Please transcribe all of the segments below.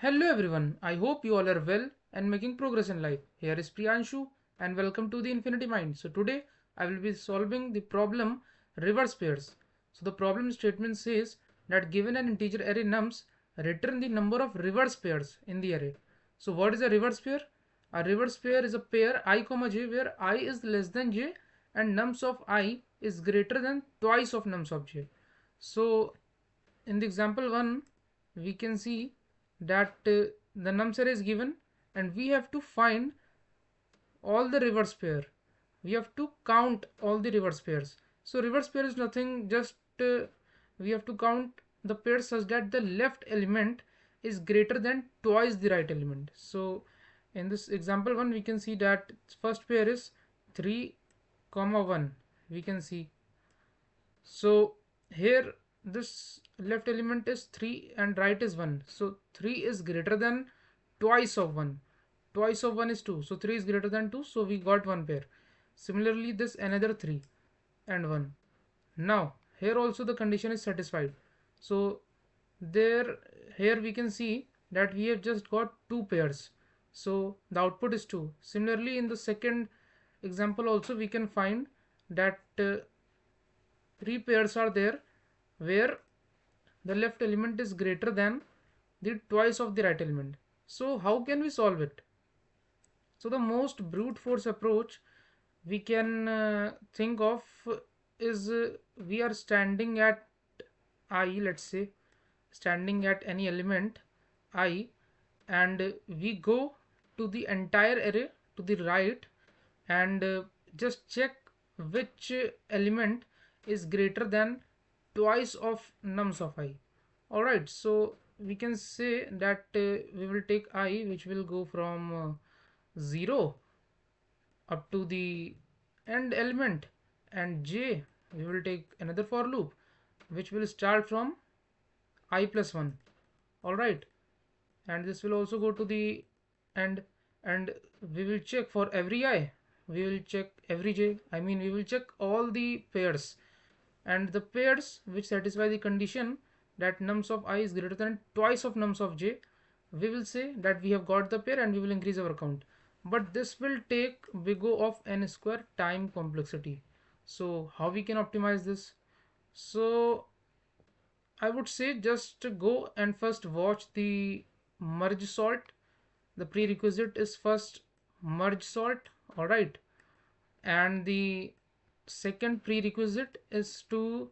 Hello everyone, I hope you all are well and making progress in life. Here is Priyanshu and welcome to the Infinity Mind. So today I will be solving the problem reverse pairs. So the problem statement says that given an integer array nums, return the number of reverse pairs in the array. So what is a reverse pair? A reverse pair is a pair I comma j where I is less than j and nums of I is greater than twice of nums of j. So in the example 1 we can see that the nums array is given and we have to find all the reverse pair. We have to count all the reverse pairs. So reverse pair is nothing, just we have to count the pairs such that the left element is greater than twice the right element. So in this example 1 we can see that first pair is 3 comma 1, we can see. So here this left element is 3 and right is 1, so 3 is greater than twice of 1. Twice of 1 is 2, so 3 is greater than 2, so we got one pair. Similarly this another 3 and 1. Now here also the condition is satisfied, so there here we can see that we have just got two pairs, so the output is 2. Similarly in the second example also we can find that three pairs are there where the left element is greater than the twice of the right element. So how can we solve it? So the most brute force approach we can think of is we are standing at I, let's say standing at any element I, and we go to the entire array to the right and just check which element is greater than twice of nums of I. Alright, so we can say that we will take I, which will go from 0 up to the end element, and j we will take another for loop which will start from I plus 1. Alright, and this will also go to the end, and we will check for every I, we will check every j, I mean we will check all the pairs, and the pairs which satisfy the condition that nums of I is greater than twice of nums of j, we will say that we have got the pair and we will increase our count. But this will take big O of n square time complexity. So how we can optimize this? So I would say just go and first watch the merge sort. The prerequisite is first merge sort. Alright, and the second prerequisite is to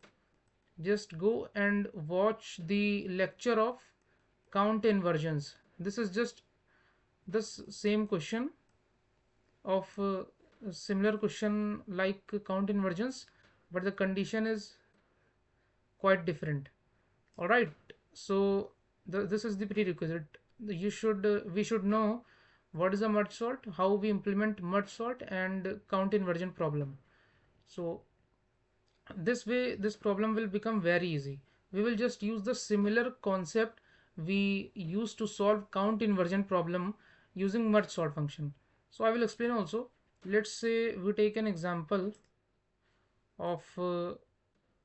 just go and watch the lecture of count inversions. This is just this same question of a similar question like count inversions, but the condition is quite different. All right, so this is the prerequisite. You should we should know what is a merge sort, how we implement merge sort, and count inversion problem. So this way this problem will become very easy. We will just use the similar concept we used to solve count inversion problem using merge sort function. So I will explain also. Let's say we take an example of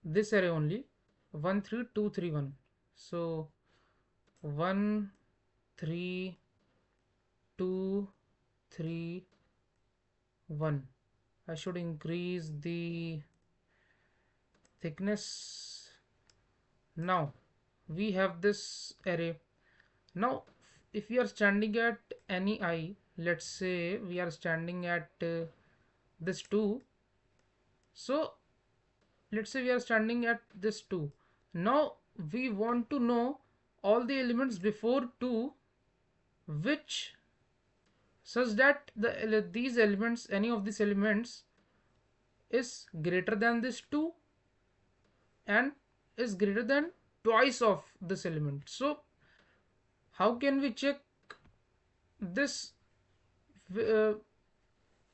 this array only, 1 3 2 3 1. So 1 3 2 3 1. I should increase the thickness. Now we have this array. Now if we are standing at any I, let's say we are standing at this 2, so let's say we are standing at this 2. Now we want to know all the elements before 2 which such that these elements, any of these elements is greater than this 2 and is greater than twice of this element. So how can we check this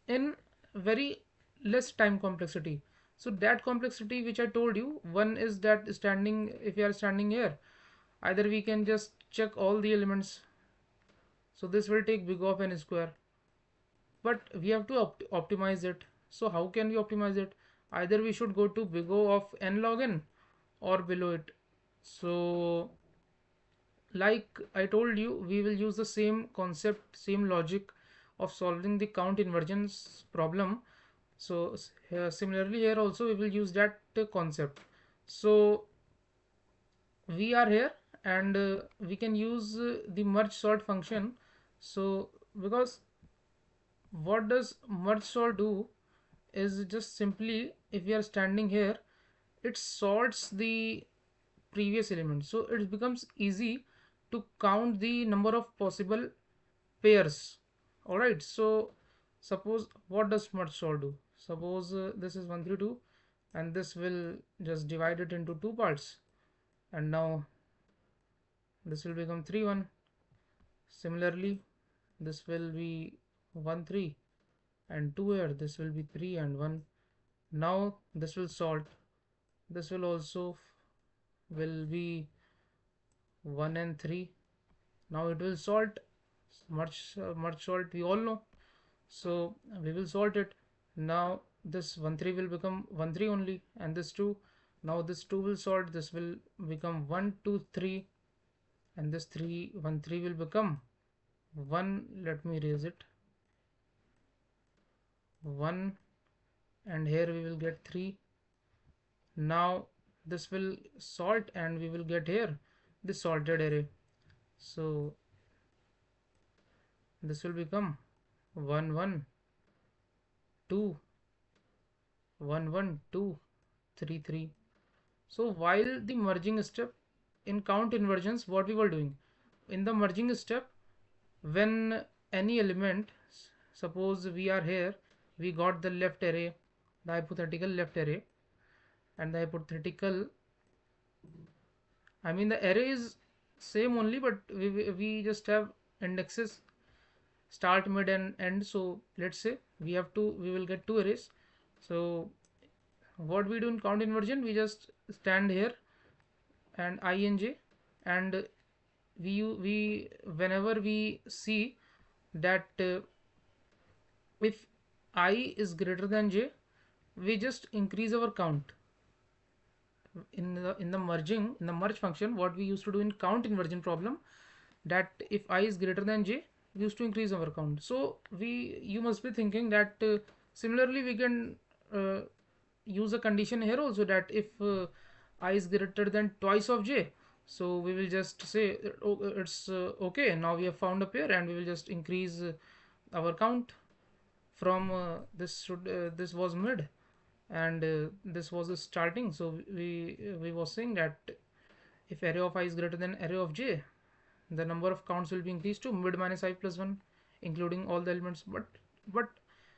in very less time complexity? So that complexity which I told you, one is that standing, if you are standing here, either we can just check all the elements, so this will take big O of n square, but we have to optimize it. So how can we optimize it? Either we should go to big O of n log n or below it. So like I told you, we will use the same concept, same logic of solving the count inversions problem. So similarly here also we will use that concept. So we are here, and we can use the merge sort function. So because what does merge sort do is just simply, if we are standing here, it sorts the previous element, so it becomes easy to count the number of possible pairs. All right, so suppose, what does merge sort do? Suppose this is 132, and this will just divide it into two parts, and now this will become 3 1. Similarly, this will be 1 3 and 2 here, this will be 3 and 1. Now this will sort, this will also will be 1 and 3. Now it will sort, merge sort we all know, so we will sort it. Now this 1 3 will become 1 3 only, and this 2, now this 2 will sort, this will become 1 2 3, and this 3 1 3 will become 1, let me erase it, 1, and here we will get 3. Now this will sort, and we will get here this sorted array. So this will become 1 1 2 1 1 2 3 3. So while the merging step in count inversions, what we were doing in the merging step, when any element, suppose we are here, we got the left array, the hypothetical left array, and the hypothetical, I mean the array is same only, but we just have indexes start, mid, and end. So let's say we will get two arrays. So what we do in count inversion, we just stand here and I and j, and we whenever we see that if I is greater than j, we just increase our count. In the merge function, what we used to do in count inversion problem, that if I is greater than j, we used to increase our count. So you must be thinking that similarly we can use a condition here also, that if I is greater than twice of j, so we will just say, oh, it's okay, now we have found a pair, and we will just increase our count from this was mid, and this was the starting. So we was saying that if array of I is greater than array of j, the number of counts will be increased to mid minus I plus 1, including all the elements. But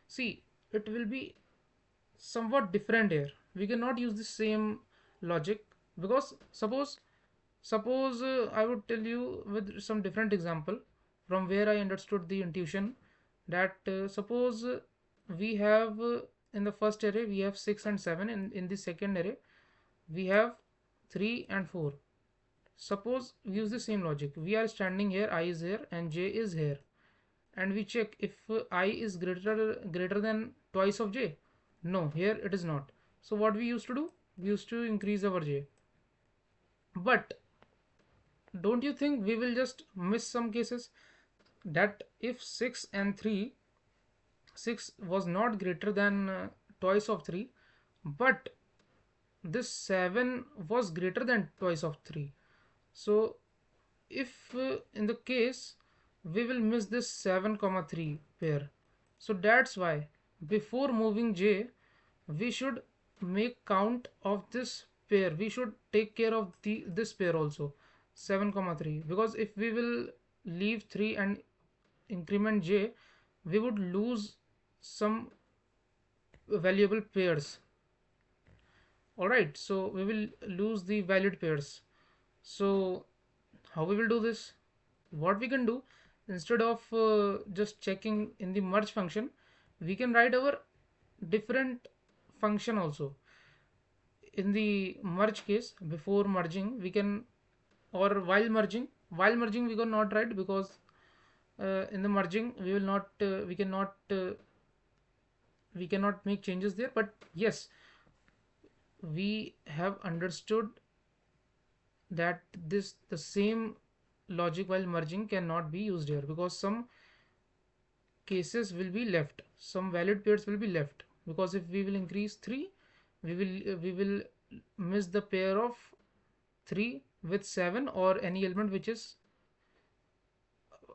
see, it will be somewhat different here. We cannot use the same logic, because suppose I would tell you with some different example from where I understood the intuition, that suppose we have in the first array we have 6 and 7, and in the second array we have 3 and 4. Suppose we use the same logic, we are standing here, I is here and j is here, and we check if I is greater than twice of j. No, here it is not. So what we used to do, we used to increase our j. But don't you think we will just miss some cases, that if 6 and 3, 6 was not greater than twice of 3, but this 7 was greater than twice of 3. So if in the case, we will miss this 7 comma 3 pair. So that's why before moving j, we should make count of this pair, we should take care of this pair also, 7 comma 3, because if we will leave 3 and increment j, we would lose some valuable pairs. All right, so we will lose the valid pairs. So how we will do this? What we can do, instead of just checking in the merge function, we can write our different function also. In the merge case, before merging, we can, or while merging we cannot write, because in the merging we will not we cannot make changes there. But yes, we have understood that the same logic while merging cannot be used here, because some cases will be left, some valid pairs will be left, because if we will increase 3, we will miss the pair of 3 with 7, or any element which is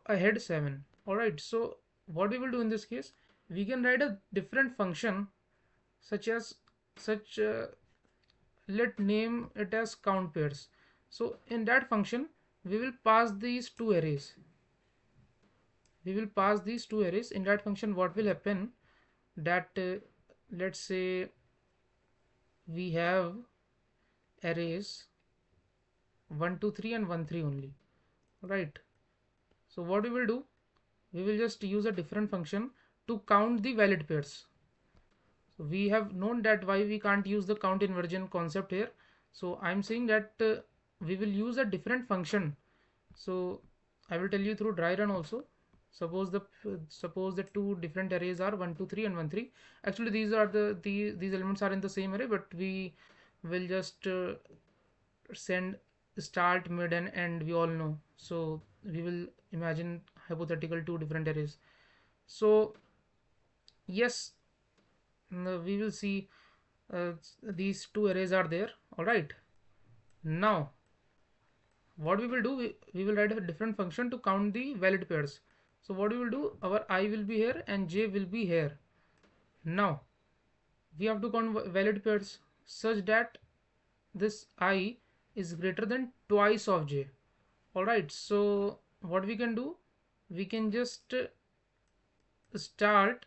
ahead 7. All right, so what we will do in this case, we can write a different function such as such let name it as count pairs. So in that function we will pass these two arrays. In that function. What will happen, that let's say we have arrays 1 2 3 and 1 3 only, right? So what we will do, we will just use a different function to count the valid pairs. So we have known that why we can't use the count inversion concept here. So I'm saying that we will use a different function. So I will tell you through dry run also. Suppose the two different arrays are 1 2 3 and 1 3. Actually these are these elements are in the same array, but we will just send start, mid and end, we all know. So we will imagine hypothetical two different arrays. So yes, we will see these two arrays are there. All right, now what we will do, we will write a different function to count the valid pairs. So what we will do, our I will be here and j will be here. Now we have to count valid pairs such that this I is greater than twice of j. All right, so what we can do, we can just start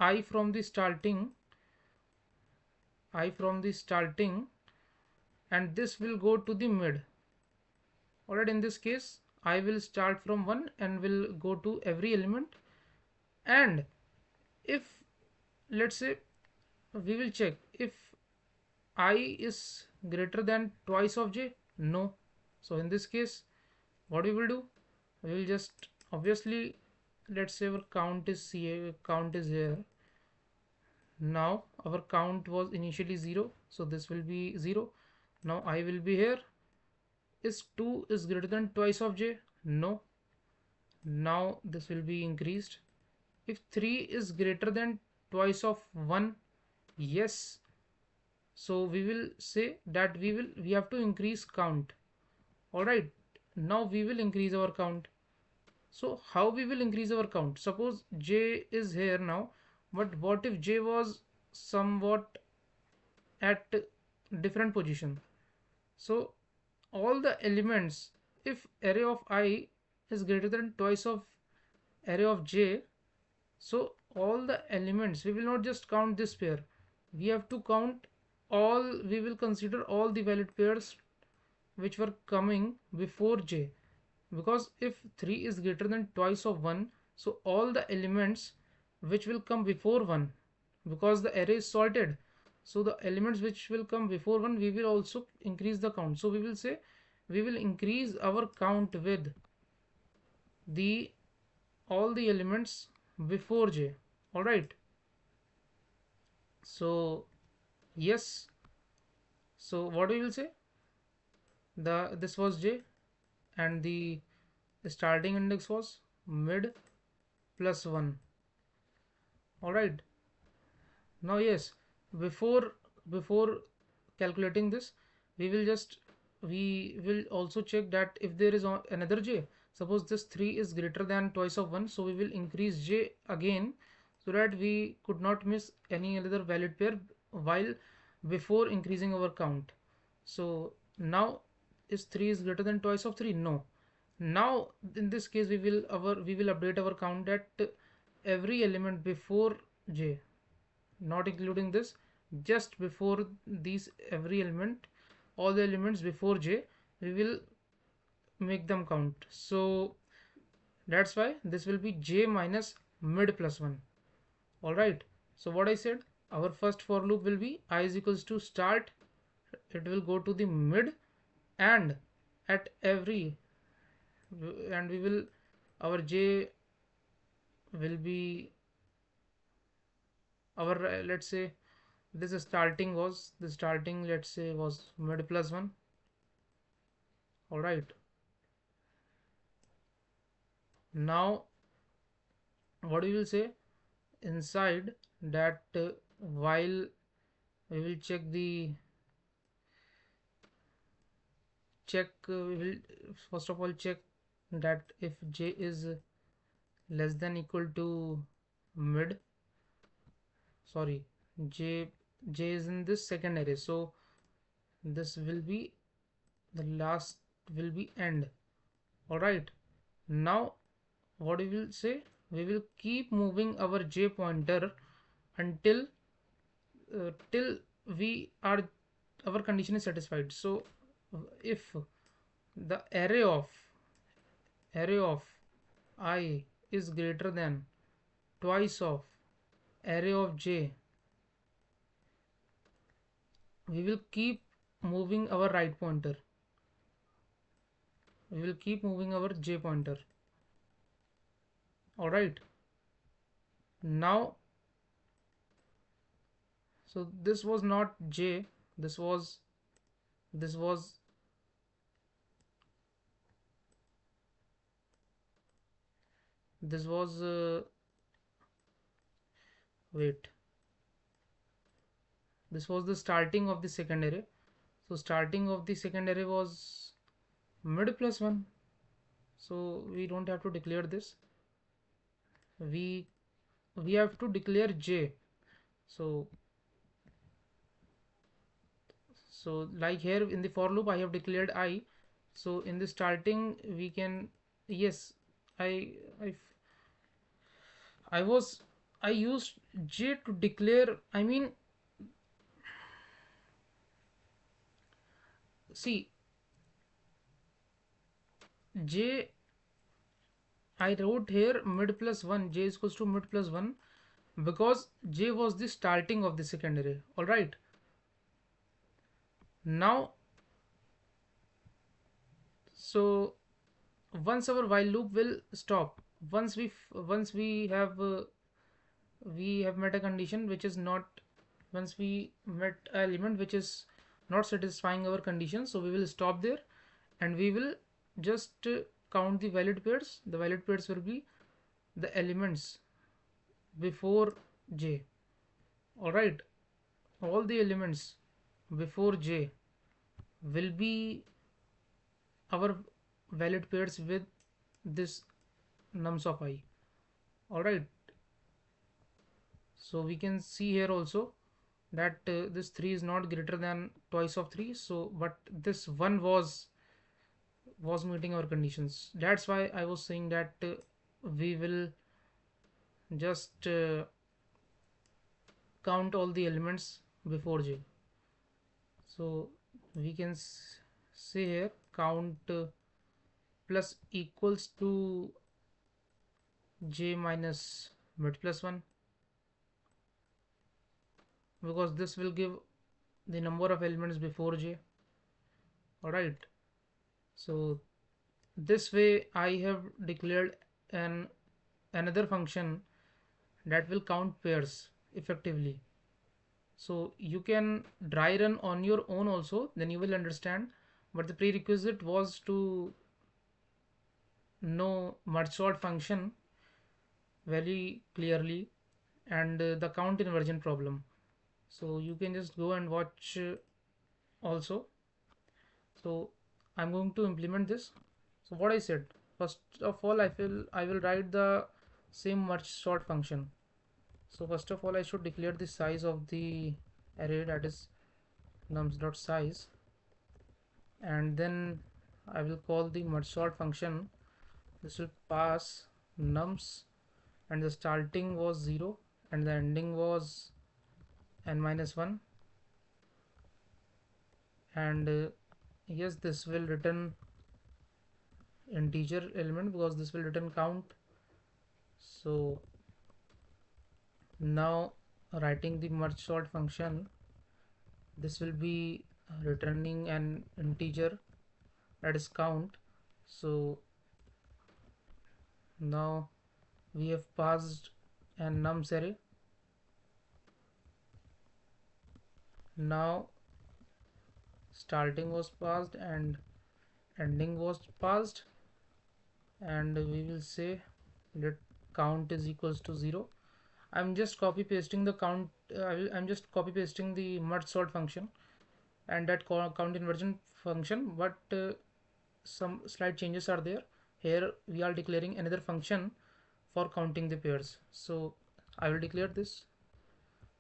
I from the starting, and this will go to the mid. All right, in this case I will start from 1 and will go to every element. And if, let's say, we will check if I is greater than twice of j, no. So in this case what we will do, we will just, obviously, let's say our count is here. Now our count was initially 0, so this will be 0. Now I will be here. Is 2 is greater than twice of j? No. Now this will be increased. If 3 is greater than twice of 1, yes. So we will say that we have to increase count. All right, now we will increase our count. So how we will increase our count? Suppose j is here now, but what if j was somewhat at different position? So all the elements, if array of I is greater than twice of array of j, so all the elements, we will not just count this pair, we have to count all, we will consider all the valid pairs which were coming before j, because if 3 is greater than twice of 1, so all the elements which will come before 1, because the array is sorted, so the elements which will come before 1, we will also increase the count. So we will say we will increase our count with the all the elements before j. All right, so yes, so what we will say, this was j and the starting index was mid plus 1. All right, now yes, before calculating this, we will also check that if there is another j, suppose this 3 is greater than twice of 1, so we will increase j again, so that we could not miss any other valid pair while before increasing our count. So now is 3 is greater than twice of 3? No. Now in this case we will update our count at every element before j, not including this, just before these, every element, all the elements before j, we will make them count. So that's why this will be j minus mid plus 1. All right, so what I said, our first for loop will be I is equals to start, it will go to the mid, and at every, and we will, our j will be our let's say this starting was, let's say was mid plus 1. All right, Now what we will say inside that, while we will we will first of all check that if j is less than equal to mid, sorry, j j is in this second array, so this will be the last, will be end. All right, now what we will say, we will keep moving our j pointer until till we are, our condition is satisfied. So if the array of I is greater than twice of array of j, we will keep moving our right pointer, we will keep moving our j pointer. All right, now, so this was not j, this was this was this was wait, this was the starting of the second array. So starting of the second array was mid plus 1, so we don't have to declare this, we have to declare j. So like here in the for loop I have declared I, so in the starting we can, yes, I I I was I used j to declare, I mean, see, j, I wrote here mid plus 1, j is equals to mid plus 1, because j was the starting of the second array. All right, now, so once our while loop will stop, once we have met a condition which is not, once we met an element which is not satisfying our condition, so we will stop there and we will just count the valid pairs. The valid pairs will be the elements before j. All right, all the elements before j will be our valid pairs with this nums of I. All right, so we can see here also that this 3 is not greater than twice of 3, so but this 1 was meeting our conditions. That's why I was saying that we will just count all the elements before j. So we can say here count plus equals to j minus mid plus 1, because this will give the number of elements before j. All right, so this way I have declared another function that will count pairs effectively. So you can dry run on your own also, then you will understand, but the prerequisite was to know merge sort function very clearly and the count inversion problem. So you can just go and watch also. So I'm going to implement this. So what I said, first of all I will write the same merge sort function. So first of all I should declare the size of the array, that is nums.size, and then I will call the merge sort function. This will pass nums, and the starting was 0 and the ending was n minus 1, and yes, this will return integer element because this will return count. So now writing the merge sort function, this will be returning an integer, that is count. So now we have passed an nums array. Now starting was passed and ending was passed. and we will say let count is equals to 0. I'm just copy pasting the count. I'm just copy pasting the merge sort function and that count inversion function, but some slight changes are there. Here we are declaring another function for counting the pairs. So I will declare this.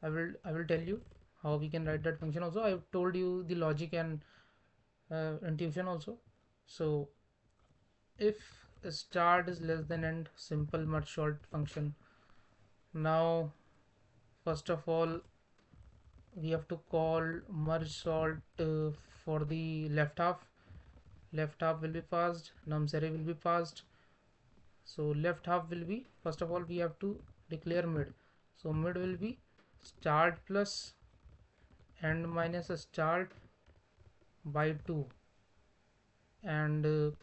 I will tell you how we can write that function also. I've told you the logic and intuition also. So if start is less than end, simple merge sort function. Now first of all we have to call merge sort for the left half. Left half will be passed, nums array will be passed. So left half will be, first of all we have to declare mid. So mid will be start plus end minus start by 2, and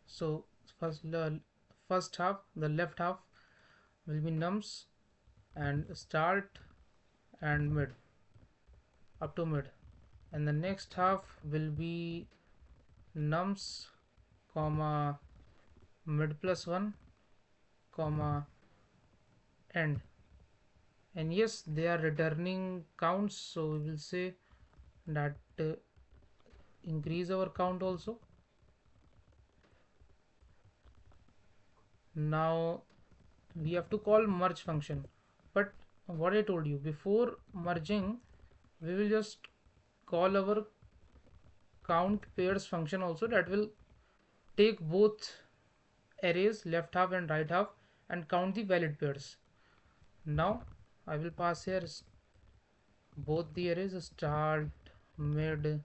so first half, the left half will be nums and start and mid up to mid, and the next half will be nums comma mid plus 1 comma end. And yes, they are returning counts, so we will say that increase our count also. Now we have to call merge function, but what I told you, before merging we will just call our count pairs function also, that will take both arrays left half and right half and count the valid pairs. Now I will pass here both the arrays start, mid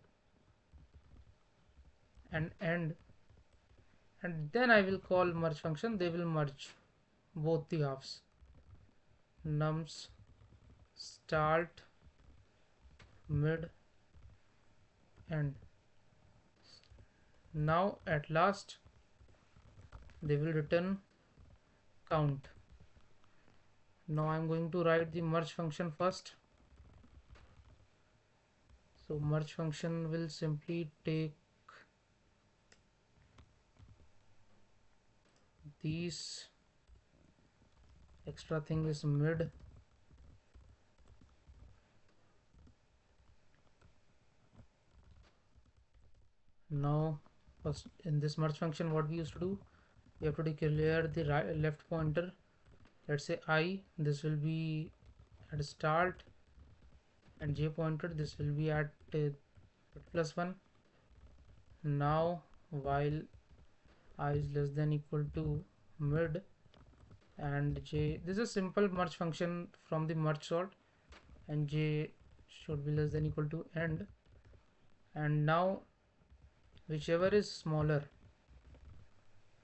and end, and then I will call merge function. They will merge both the halves, nums start, mid, end. Now at last they will return count. Now I'm going to write the merge function first. So merge function will simply take these extra thing is mid, now first in this merge function what we used to do, we have to declare the right left pointer. Let's say I, this will be at start, and j pointer, this will be at plus 1. Now while I is less than equal to mid and j, this is a simple merge function from the merge sort, and j should be less than equal to end. And now whichever is smaller,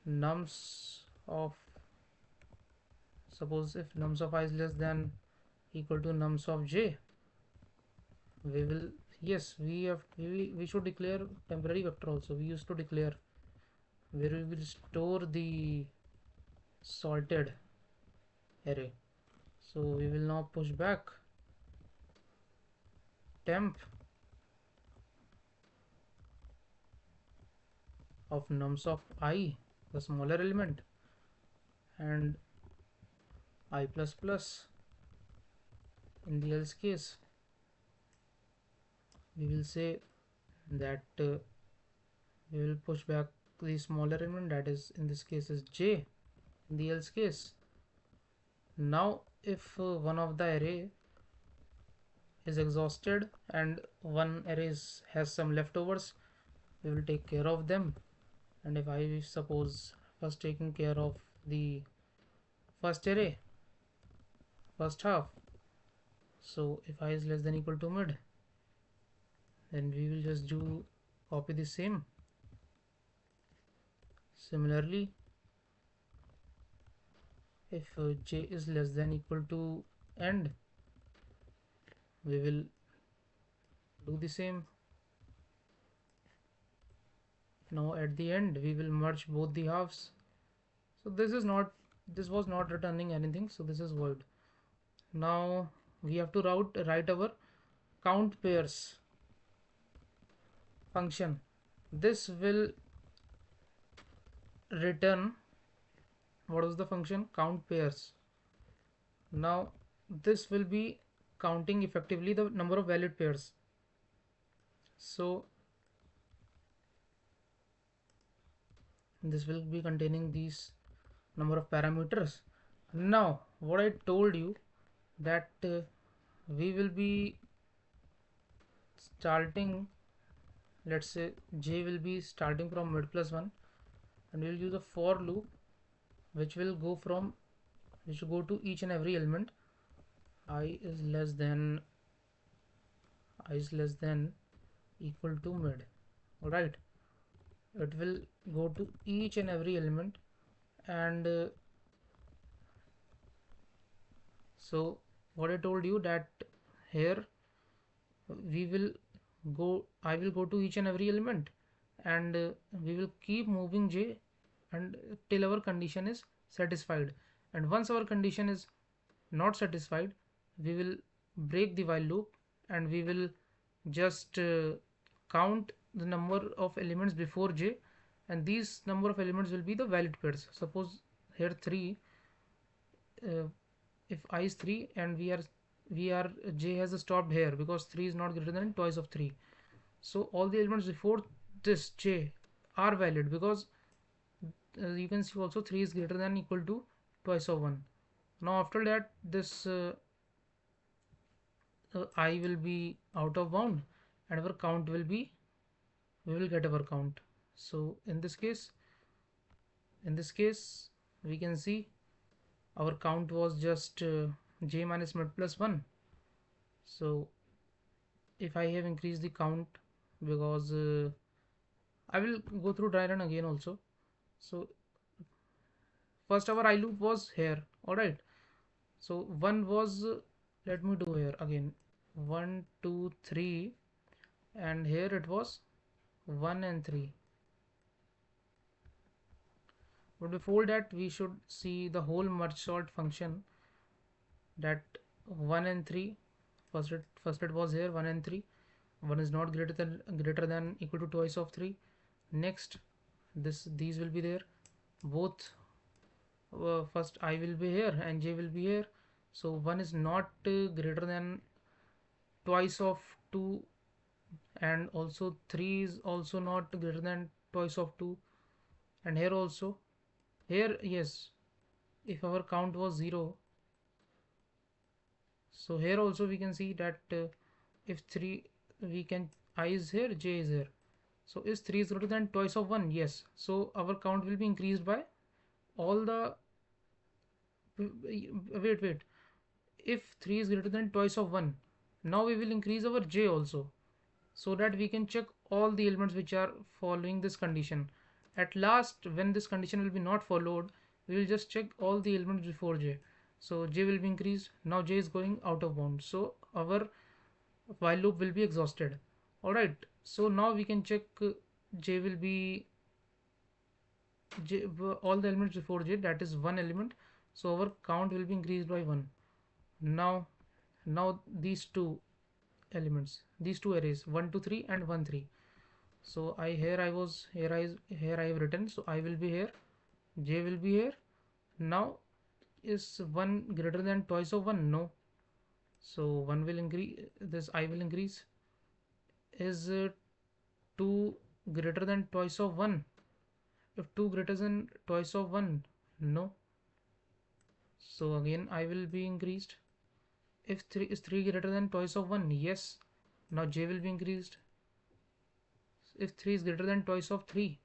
nums of, suppose if nums of I is less than equal to nums of j, we will, yes, we should declare temporary vector also. We used to declare where we will store the sorted array. So we will now push back temp of nums of I, the smaller element, and I plus plus. In the else case we will say that we will push back the smaller element, that is in this case is j in the else case. Now if one of the array is exhausted and one array has some leftovers, we will take care of them. And if I suppose first taking care of the first array, first half, so if I is less than equal to mid, then we will just do copy the same. Similarly, if j is less than equal to end, we will do the same. Now at the end we will merge both the halves. So this was not returning anything, so this is void. Now we have to write our count pairs function. This will return, what was the function? Count pairs. Now this will be counting effectively the number of valid pairs. So this will be containing these number of parameters. Now what I told you that we will be starting, let's say j will be starting from mid plus 1, and we'll use a for loop which will go from, which will go to each and every element I is less than equal to mid. All right, it will go to each and every element, and so what I told you that here we will go, I will go to each and every element, and we will keep moving j and till our condition is satisfied. And once our condition is not satisfied, we will break the while loop, and we will just count the number of elements before j, and these number of elements will be the valid pairs. Suppose here 3, if I is 3 and we are j has stopped here because 3 is not greater than twice of 3, so all the elements before this j are valid, because you can see also 3 is greater than equal to twice of 1. Now after that this I will be out of bound, and our count will be, we will get our count. So in this case we can see our count was just j minus mid plus 1. So if I have increased the count, because I will go through dry run again also. So first our I loop was here. All right, so 1 was let me do here again 1 2 3, and here it was 1 and 3. But before that we should see the whole merge sort function, that 1 and 3, first it was here 1 and 3, 1 is not greater than equal to twice of 3. Next these will be there, both first I will be here and j will be here, so 1 is not greater than twice of 2, and also 3 is also not greater than twice of 2, and here also, here yes, if our count was 0, so here also we can see that if 3, we can, I is here, j is here, so is 3 is greater than twice of 1? Yes, so our count will be increased by all the, wait, if 3 is greater than twice of 1, now we will increase our j also, so that we can check all the elements which are following this condition. At last, when this condition will be not followed, we will just check all the elements before j, so j will be increased. Now j is going out of bound, so our while loop will be exhausted. All right, so now we can check j will be j, all the elements before j, that is one element, so our count will be increased by 1. Now these two elements, these two arrays 1 2 3 and 1 3, so I have written, so I will be here, j will be here. Now is 1 greater than twice of 1? No, so 1 will increase, this I will increase. Is 2 greater than twice of 1? If 2 greater than twice of 1, no, so again I will be increased. If 3 is 3 greater than twice of 1, yes, now j will be increased. If 3 is greater than twice of 3,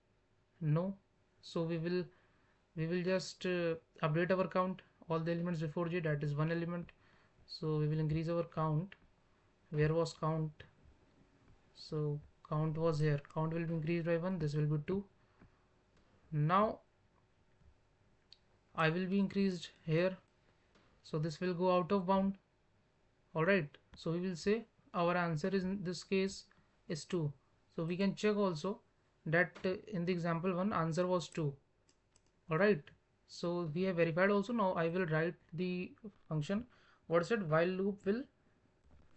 no, so we will just update our count, all the elements before j, that is one element, so we will increase our count. Where was count? So count was here, count will be increased by 1, this will be 2. Now I will be increased here, so this will go out of bound. All right, so we will say our answer is, in this case, is 2. So we can check also that in the example 1 answer was 2. All right, so we have verified also. Now I will write the function. What is it? While loop will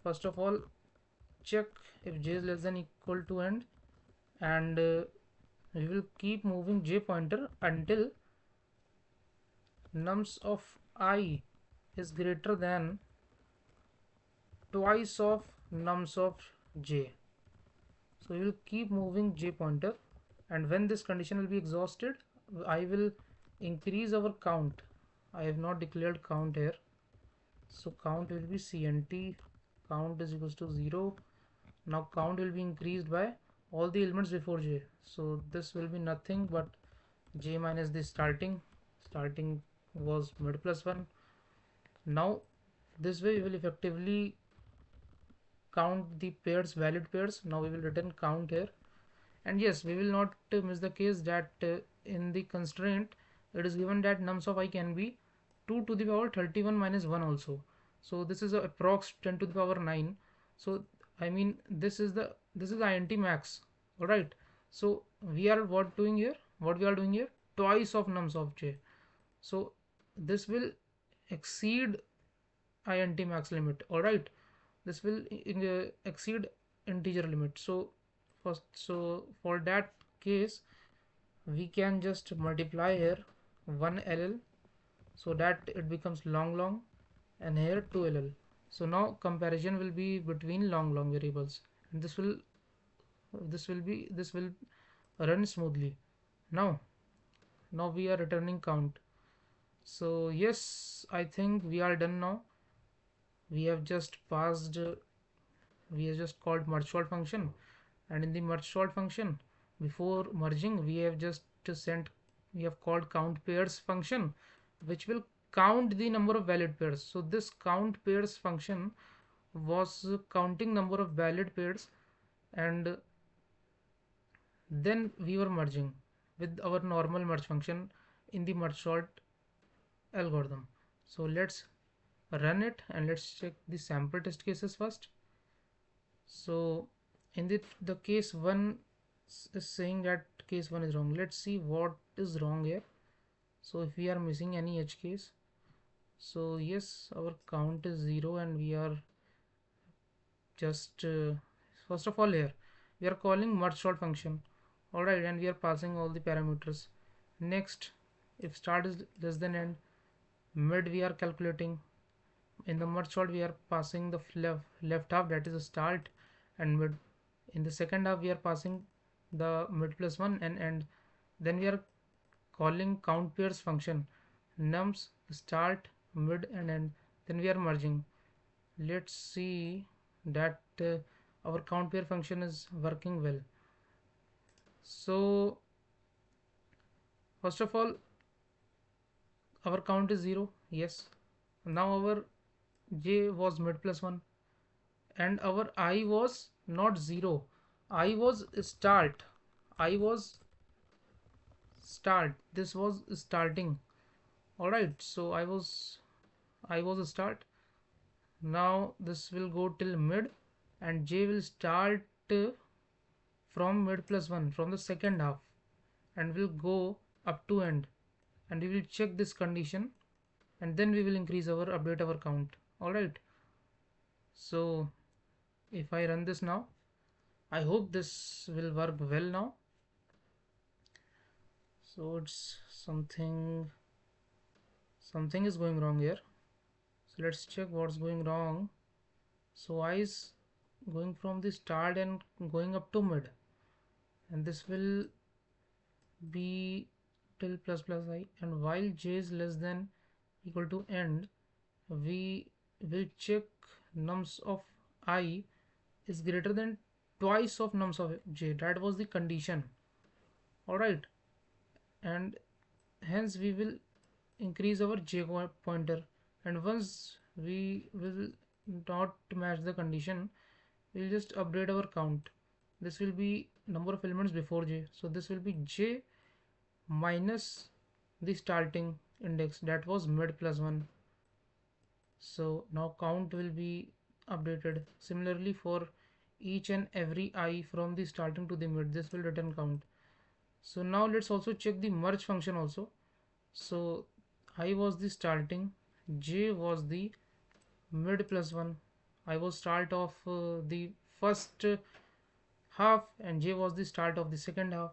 first of all check if j is less than equal to end, and we will keep moving j pointer until nums of I is greater than twice of nums of j. So we will keep moving j pointer, and when this condition will be exhausted, I will increase our count. I have not declared count here, so count will be cnt count is equals to 0. Now count will be increased by all the elements before j, so this will be nothing but j minus the starting was mid plus 1. Now this way we will effectively count the pairs, valid pairs. Now we will return count here, and yes, we will not miss the case that in the constraint it is given that nums of I can be 2 to the power 31 minus 1 also. So this is a approx 10 to the power 9. So I mean this is int max. All right, so we are what we are doing here, twice of nums of j. So this will exceed int max limit. All right, this will exceed integer limit. So for that case, we can just multiply here 1 ll, so that it becomes long, and here 2 ll. So now comparison will be between long variables, and this will run smoothly. Now we are returning count. So yes, I think we are done now. We have just passed we have just called merge sort function, and in the merge sort function, before merging, we have called count pairs function, which will count the number of valid pairs. So this count pairs function was counting number of valid pairs, and then we were merging with our normal merge function in the merge sort algorithm. So let's run it and let's check the sample test cases first. So in the case 1 is saying that case 1 is wrong. Let's see what is wrong here. So if we are missing any edge case, so yes, our count is 0, and we are just first of all here we are calling merge sort function. All right, and we are passing all the parameters. Next, if start is less than end, mid we are calculating. In the merge sort we are passing the left half, that is the start and mid. In the second half we are passing the mid plus 1 and end. Then we are calling count pairs function, nums start, mid and end. Then we are merging. Let's see that our count pair function is working well. So first of all, our count is 0. Yes, now our j was mid plus 1, and our I was not 0, I was start, this was starting. All right, so I was start. Now this will go till mid, and j will start from mid plus 1 from the second half, and will go up to end, and we will check this condition, and then we will update our count. All right, so if I run this now, I hope this will work well now. So it's something is going wrong here. So let's check what's going wrong. So I is going from the start and going up to mid, and this will be till plus I, and while j is less than equal to end, we will check nums of I is greater than twice of nums of j. That was the condition. All right, and hence we will increase our j pointer, and once we will not match the condition, we will just update our count. This will be number of elements before j, so this will be j minus the starting index, that was mid plus 1. So now count will be updated. Similarly, for each and every I from the starting to the mid, this will return count. So now let's also check the merge function also. So I was the starting, j was the mid plus 1. I was start of the first half, and j was the start of the second half.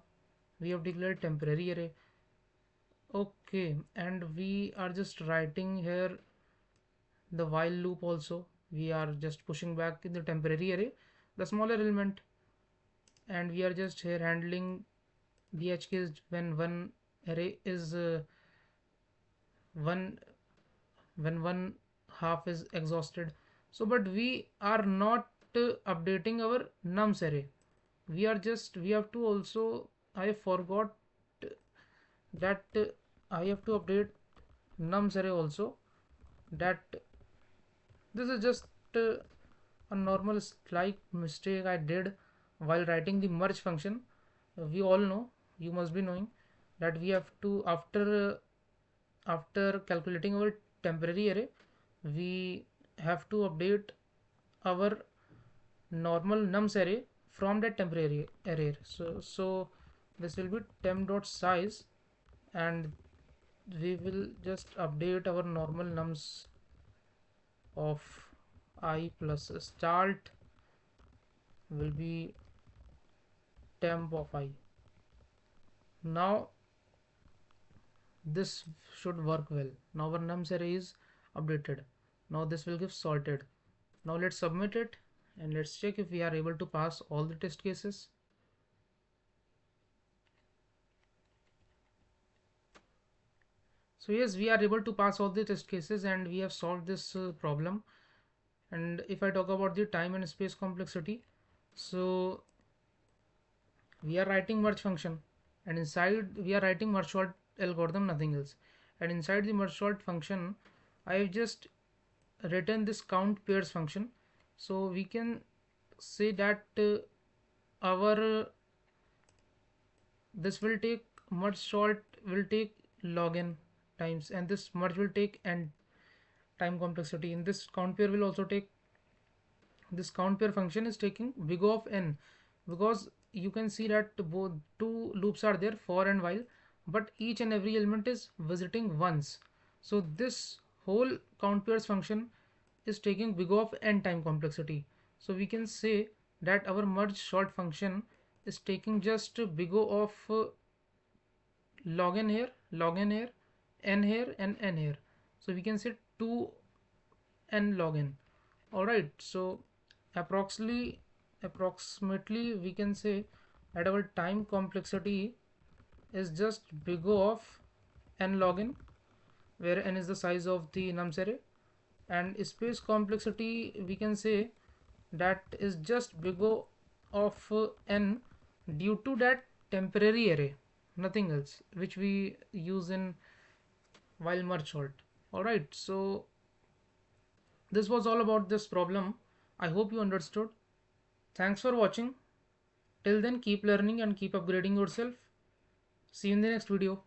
we have declared temporary array. Okay, and we are just writing here the while loop also. We are just pushing back in the temporary array the smaller element, and we are just here handling the edge case when one array is one when one half is exhausted. So but we are not updating our nums array. We have to also, I forgot that I have to update nums array also. That this is just a normal slight mistake I did while writing the merge function. We all know, you must be knowing, that we have to, after calculating our temporary array, we have to update our normal nums array from that temporary array. So this will be temp.size, and we will just update our normal nums of I plus start will be temp of I. Now this should work well. Now our nums array is updated. Now this will give sorted. Now let's submit it and let's check if we are able to pass all the test cases. So yes, we are able to pass all the test cases and we have solved this problem. And if I talk about the time and space complexity, so we are writing merge function, and inside we are writing merge sort algorithm, nothing else. And inside the merge sort function, I have just written this count pairs function. So we can say that our this will take merge sort will take log n times, and this merge will take n time complexity. In this count pair will also take, this count pair function is taking big O of n, because you can see that both two loops are there, for and while, but each and every element is visiting once. So this whole count pairs function is taking big O of n time complexity. So we can say that our merge sort function is taking just big O of log n here, log n here, n here, and n here. So we can say 2 n log n. Alright, so approximately we can say that our time complexity is just big O of n log n, where n is the size of the nums array, and space complexity we can say that is just big O of n due to that temporary array, nothing else, which we use in while merge sort. Alright, so this was all about this problem. I hope you understood. Thanks for watching. Till then, keep learning and keep upgrading yourself. See you in the next video.